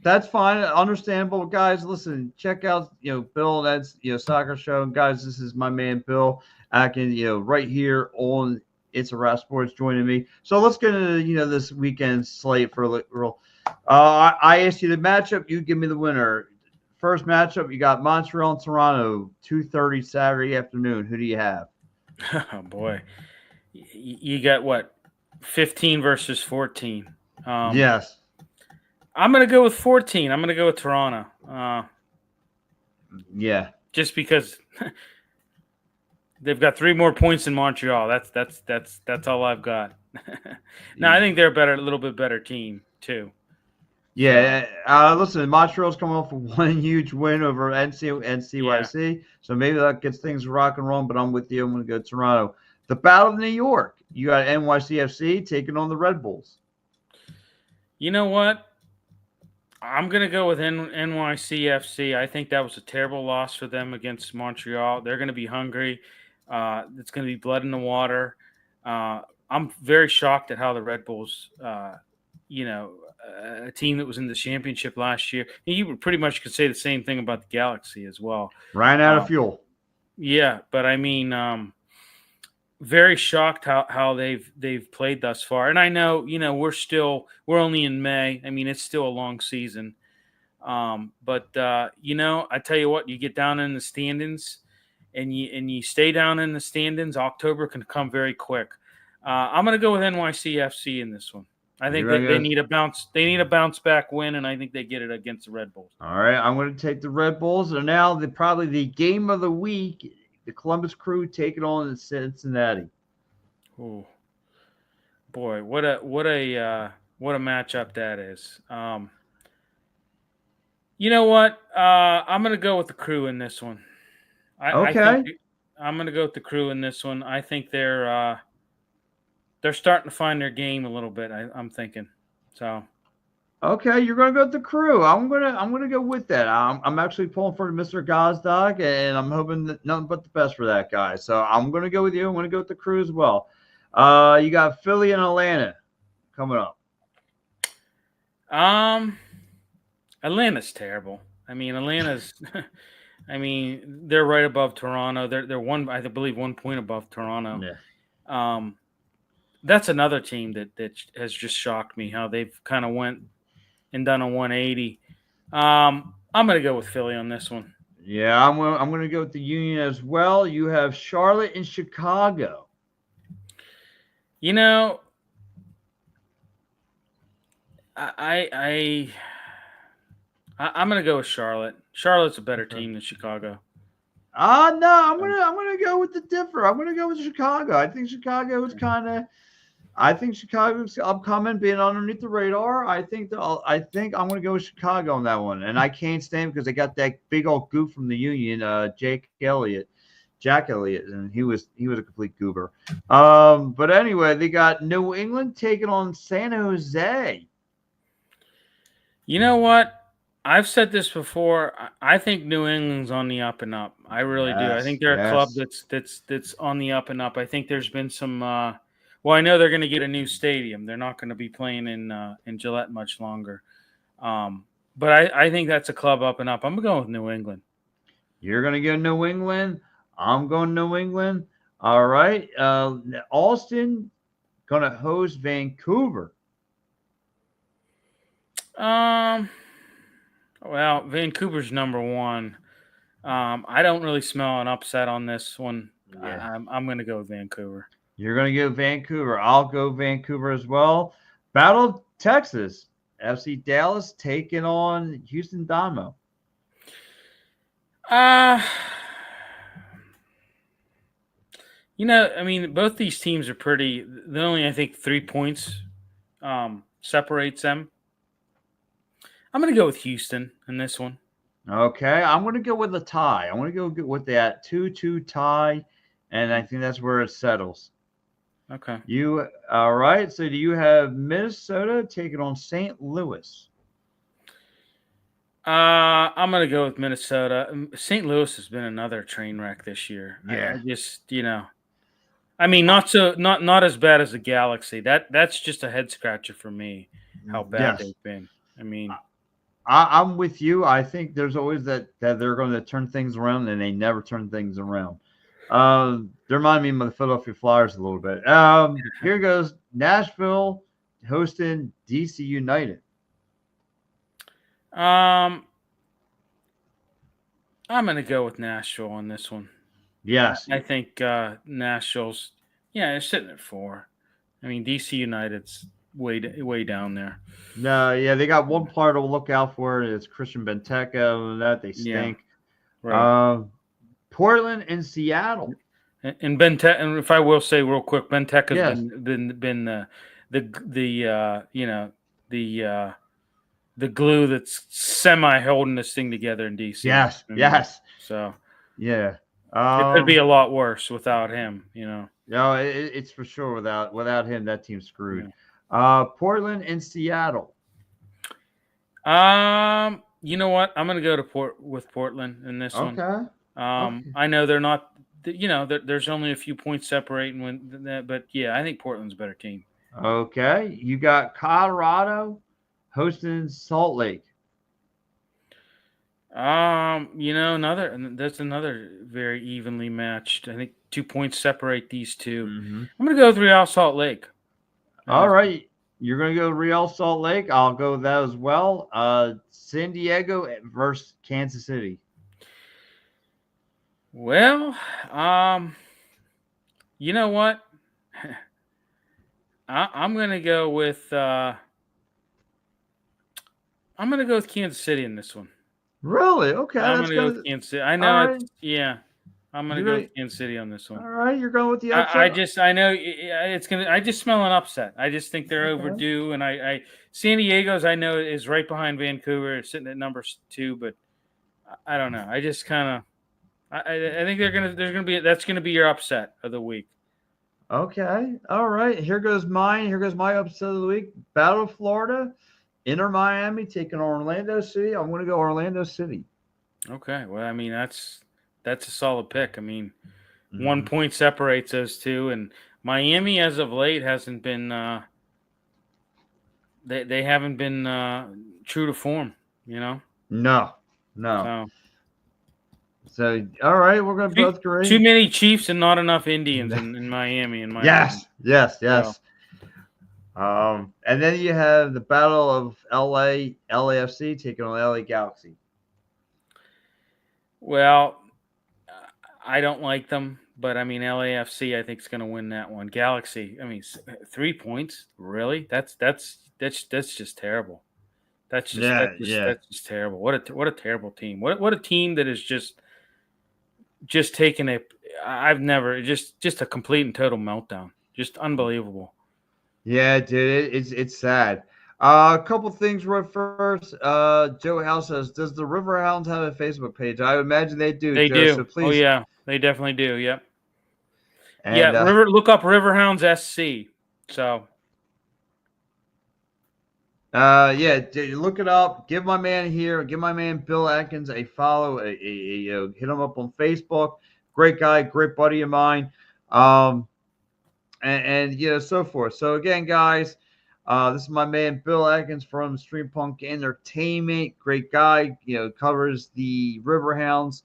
that's fine, understandable, guys. Listen, check out Bill and Ed's soccer show, and guys, this is my man Bill Akin, right here on It's a Wrap Sports joining me. So let's get into this weekend slate for real. I asked you the matchup, you give me the winner. First matchup, you got Montreal and Toronto, 2:30 Saturday afternoon. Who do you have? Oh boy, you got what? 15 versus 14. Yes. I'm gonna go with 14. I'm gonna go with Toronto. Yeah. Just because they've got 3 more points than Montreal. That's all I've got. Now I think they're a little bit better team too. Yeah, listen, Montreal's coming off of one huge win over NCYC, so maybe that gets things rock and roll, but I'm with you. I'm going to go Toronto. The Battle of New York. You got NYCFC taking on the Red Bulls. You know what? I'm going to go with NYCFC. I think that was a terrible loss for them against Montreal. They're going to be hungry. It's going to be blood in the water. I'm very shocked at how the Red Bulls, a team that was in the championship last year. You pretty much could say the same thing about the Galaxy as well. Ran out of fuel. Yeah, but I mean, very shocked how they've played thus far. And I know, we're only in May. I mean, it's still a long season. But I tell you what, you get down in the standings and you stay down in the standings, October can come very quick. I'm going to go with NYCFC in this one. I think they need a bounce. They need a bounce back win, and I think they get it against the Red Bulls. All right, I'm going to take the Red Bulls. And now probably the game of the week, the Columbus Crew taking on Cincinnati. Oh boy, what a matchup that is. You know what? I'm going to go with the Crew in this one. I'm going to go with the Crew in this one. I think they're starting to find their game a little bit. I'm thinking. So. Okay, you're gonna go with the Crew. I'm gonna go with that. I'm actually pulling for Mr. Gazdag, and I'm hoping that nothing but the best for that guy. So I'm gonna go with you. I'm gonna go with the Crew as well. You got Philly and Atlanta coming up. Atlanta's terrible. I mean, Atlanta's. I mean, they're right above Toronto. They're I believe 1 point above Toronto. Yeah. that's another team that has just shocked me how they've kind of went and done a 180. I'm going to go with Philly on this one. Yeah, I'm gonna go with the Union as well. You have Charlotte and Chicago. You know, I I'm going to go with Charlotte. Charlotte's a better team than Chicago. No, I'm gonna go with the differ. I'm gonna go with Chicago. I think Chicago is kind of. I think Chicago's upcoming, being underneath the radar. I think I'm gonna go with Chicago on that one, and I can't stand because they got that big old goof from the Union, Jack Elliott, and he was a complete goober. But anyway, they got New England taking on San Jose. You know what? I've said this before. I think New England's on the up and up. I really do. I think they're a club that's on the up and up. I think there's been some. Well, I know they're going to get a new stadium. They're not going to be playing in Gillette much longer. But I think that's a club up and up. I'm going with New England. You're gonna go New England. I'm going New England. All right. Austin gonna host Vancouver. Well, Vancouver's number one. I don't really smell an upset on this one. Yeah. I'm going to go with Vancouver. You're going to go Vancouver. I'll go Vancouver as well. Battle of Texas. FC Dallas taking on Houston Dynamo. I mean, both these teams are pretty. The only, I think, 3 points separates them. I'm going to go with Houston in this one. Okay, I'm going to go with a tie. I'm going to go with that 2-2 tie, and I think that's where it settles. Okay. All right, so do you have Minnesota taking on St. Louis? I'm going to go with Minnesota. St. Louis has been another train wreck this year. Yeah. I just, I mean, not as bad as the Galaxy. That's just a head scratcher for me, how bad they've been. I mean, I'm with you. I think there's always that they're going to turn things around, and they never turn things around. They remind me of the Philadelphia Flyers a little bit. Here goes Nashville hosting DC United. I'm going to go with Nashville on this one. Yes. I think Nashville's, they're sitting at 4. I mean, DC United's way down there. No, yeah, they got one player to look out for. It's Christian Benteke, and that they stink. Yeah, right. Portland and Seattle. And Benteke, and if I will say real quick, Benteke has been the glue that's semi holding this thing together in DC. Yes, yes. So yeah, it could be a lot worse without him. No, it's for sure without him that team's screwed. Yeah. Portland and Seattle. You know what? I'm going to go with Portland in this one. Okay. I know they're not. There's only a few points separating but yeah, I think Portland's a better team. Okay, you got Colorado hosting Salt Lake. That's another very evenly matched. I think 2 points separate these two. Mm-hmm. I'm going to go with Real Salt Lake. All right. You're going to go Real Salt Lake. I'll go with that as well. San Diego versus Kansas City. Well, you know what? I'm going to go with Kansas City in this one. Really? Okay. I'm going to go with Kansas City. I know I'm going to go with Kansas City on this one. All right, you're going with the upset. I know it's going to. I just smell an upset. I just think they're overdue, and San Diego's I know is right behind Vancouver, sitting at number 2, but I don't know. I just kind of. I think that's going to be your upset of the week. Okay. All right. Here goes mine. Here goes my upset of the week. Battle of Florida, Inter Miami taking Orlando City. I'm going to go Orlando City. Okay. Well, I mean that's a solid pick. I mean, 1 point separates those two, and Miami as of late hasn't been. They haven't been true to form. No. So, all right, we're going to both agree. Too many Chiefs and not enough Indians in Miami. Yes. So, And then you have the Battle of LAFC taking on LA Galaxy. Well, I don't like them, but I mean LAFC I think is going to win that one. Galaxy, I mean 3 points, really? That's just terrible. Yeah. That's just terrible. What a terrible team. What a team that is just taken a. I've never just a complete and total meltdown. Just unbelievable. Yeah, dude, it's sad. A couple things right first. Joe House says, "Does the Riverhounds have a Facebook page?" I would imagine they do, They Joe. So do. Oh please, yeah, they definitely do. Yep. Yeah, and look up Riverhounds SC. So yeah, look it up. Give my man Bill Atkins a follow. Hit him up on Facebook. Great guy, great buddy of mine. And so forth. So again, guys, this is my man Bill Atkins from Stream Punk Entertainment. Great guy, covers the Riverhounds.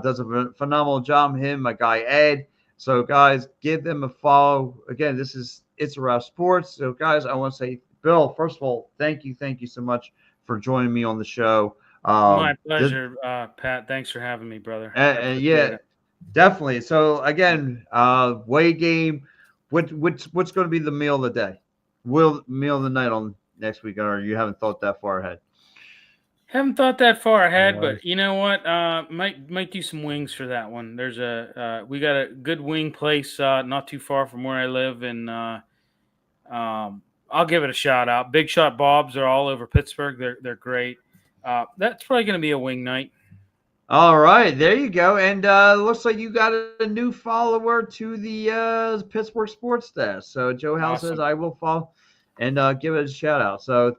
Does a phenomenal job. Him, my guy Ed. So guys, give them a follow. Again, this is It's Around Sports. So guys, I want to say, Bill, first of all, thank you so much for joining me on the show. my pleasure, Pat. Thanks for having me, brother. I appreciate Yeah, it. definitely. So again, way game. What's going to be the meal of the day? Meal of the night on next week, or you haven't thought that far ahead? Haven't thought that far ahead, Right. but you know what? Might do some wings for that one. There's we got a good wing place not too far from where I live, and I'll give it a shout out. Big Shot Bob's are all over Pittsburgh. They're great. That's probably going to be a wing night. All right, there you go. And looks like you got a new follower to the Pittsburgh Sports Desk. So Joe House says Awesome. I will follow and give it a shout out. So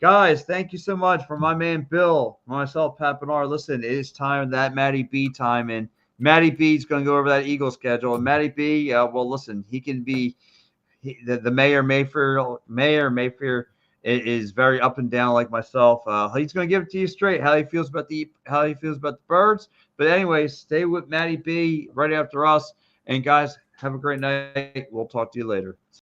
guys, thank you so much for my man Bill, myself, Pat Bernard. Listen, it is time, that Matty B time, and Matty B is going to go over that Eagle schedule. And Matty B, well, listen, he can be the Mayor Mayfair is very up and down like myself. He's going to give it to you straight how he feels about the birds. But anyway, stay with Matty B right after us. And guys, have a great night. We'll talk to you later.